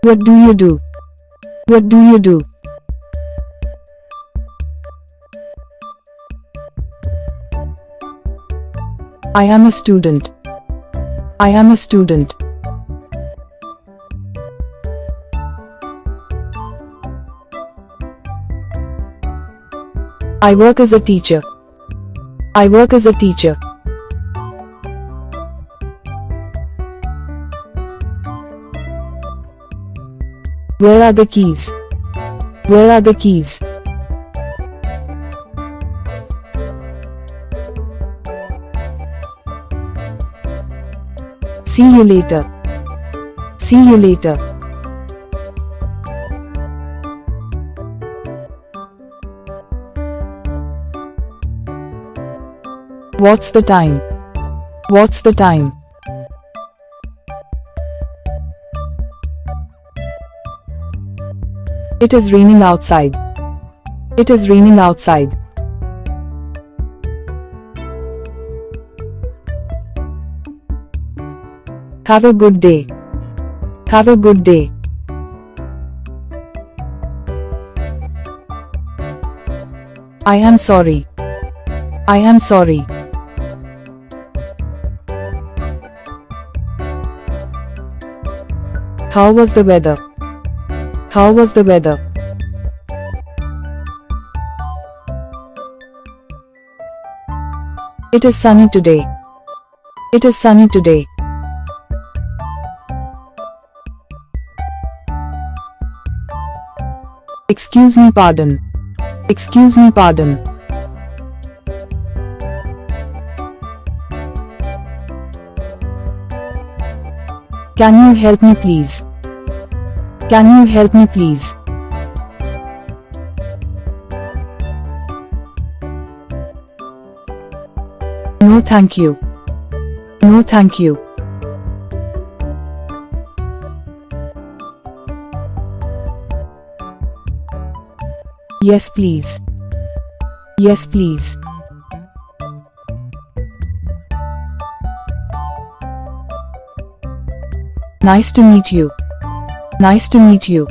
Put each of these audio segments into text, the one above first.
What do you do? What do you do? I am a student. I am a student. I work as a teacher. I work as a teacher. Where are the keys? Where are the keys? See you later. See you later. What's the time? What's the time? It is raining outside. It is raining outside. Have a good day. Have a good day. I am sorry. I am sorry. How was the weather? How was the weather? It is sunny today. It is sunny today. Excuse me, pardon. Excuse me, pardon. Can you help me please? Can you help me please? No thank you. No thank you. Yes please. Yes please. Nice to meet you. Nice to meet you.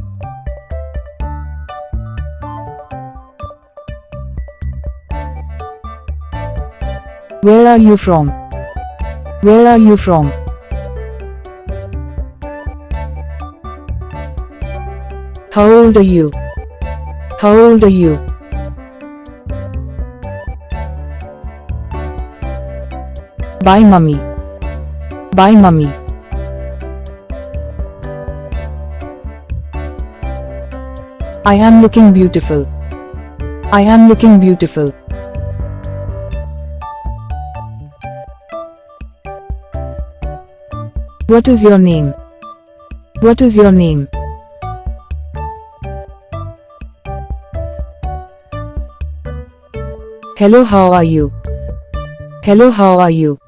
Where are you from? Where are you from? How old are you? How old are you? Bye mummy. Bye mummy. I am looking beautiful. I am looking beautiful. What is your name? What is your name? Hello, how are you? Hello, how are you?